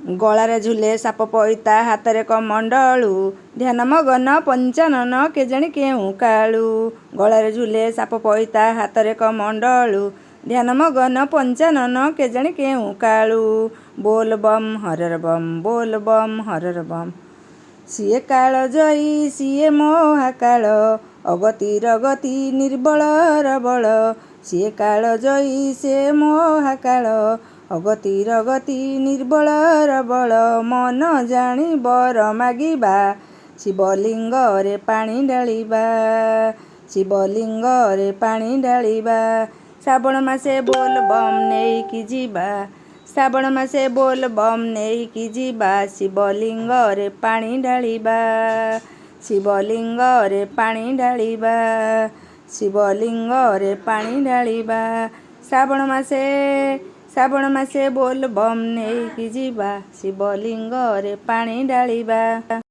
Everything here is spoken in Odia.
ଗଳାରେ ଝୁଲେ ସାପ ପଇତା ହାତରେ କମଣ୍ଡଳୁ, ଧ୍ୟାନ ମଗନ ପଞ୍ଚାନନ କେଜାଣି କେଉଁ କାଳୁ। ଗଳାରେ ଝୁଲେ ସାପ ପଇତା ହାତରେ କମଣ୍ଡଳୁ, ଧ୍ୟାନ ମଗନ ପଞ୍ଚାନନ କେଜାଣି କେଉଁ କାଳୁ। ବୋଲ ବମ୍ ହରର ବମ୍, ବୋଲ ବମ୍ ହରର ବମ୍। ସିଏ କାଳ ଜୟୀ ସିଏ ମହାକାଳ, ଅଗତିର ଗତି ନିର୍ବଳର ବଳ। ସିଏ କାଳ ଜୟୀ ସେ ମହାକାଳ, ଅଗତିର ଗତି ନିର୍ବଳର ବଳ। ମନ ଜାଣି ବର ମାଗିବା, ଶିବଲିଙ୍ଗରେ ପାଣି ଢାଳିବା, ଶିବଲିଙ୍ଗରେ ପାଣି ଢାଳିବା। ଶ୍ରାବଣ ମାସେ ବୋଲ ବମ୍ ନେଇକି ଯିବା, ଶ୍ରାବଣ ମାସେ ବୋଲ ବମ୍ ନେଇକି ଯିବା। ଶିବଲିଙ୍ଗରେ ପାଣି ଢାଳିବା, ଶିବଲିଙ୍ଗରେ ପାଣି ଢାଳିବା, ଶିବଲିଙ୍ଗରେ ପାଣି ଢାଳିବା। ଶ୍ରାବଣ ମାସେ ବୋଲ ବମ୍ ନେଇକି ଯିବା, ଶିବଲିଙ୍ଗରେ ପାଣି ଢାଳିବା।